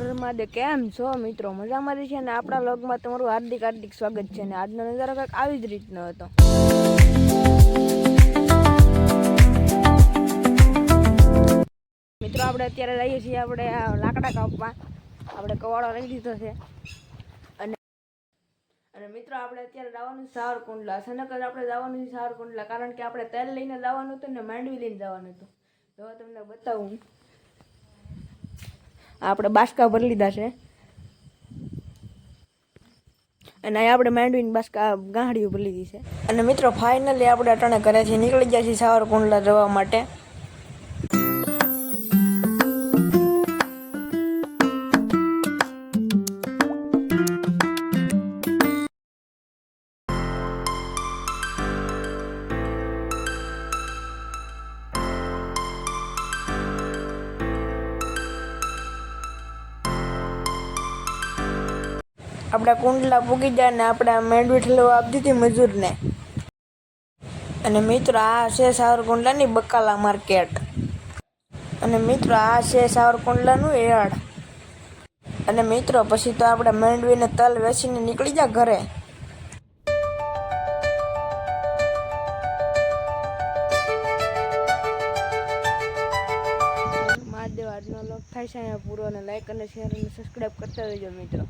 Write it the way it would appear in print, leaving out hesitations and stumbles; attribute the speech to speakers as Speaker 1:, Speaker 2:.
Speaker 1: હરમાદે કેમ છો મિત્રો? મજામાં છે ને? આપણા વ્લોગમાં તમારું હાર્દિક હાર્દિક સ્વાગત છે ને આજનો નજારો કંઈક આવી જ રીતનો હતો. મિત્રો આપણે અત્યારે જઈએ છીએ આપણે લાકડા કાપવા. આપણે કવાડો લઈ લીધો છે અને મિત્રો આપણે અત્યારે જવાનું સાવરકુંડલા. સનકર આપણે જવાનું છે સાવરકુંડલા, કારણ કે આપણે તેલ લઈને જવાનું હતું ને માંડવી લઈને જવાનું હતું. તો તમને બતાવું, આપણે બાસકા ભરી લીધા છે અને અહીં આપણે માંડવીની બાસકા ગાંહડીઓ ભરી લીધી છે. અને મિત્રો ફાઇનલી આપણે અટાણે ઘરેથી નીકળી ગયા છીએ સાવરકુંડલા જવા માટે. આપણે કુંડલા પૂગી જાય ને આપણે માંડવી ઠલવા આપી દીધી મજૂરને. અને મિત્રો આ છે સાવરકુંડલાની બકાલા માર્કેટ. અને મિત્રો આ છે સાવરકુંડલાનું એડ. અને મિત્રો પછી તો આપણે માંડવીને તલ વેચીને નીકળી જા ઘરે. મહાદેવ આજનો વ્લોગ થાય છે અહીંયા પૂરો, અને લાઈક અને શેર અને સબસ્ક્રાઈબ કરતા રહેજો મિત્રો.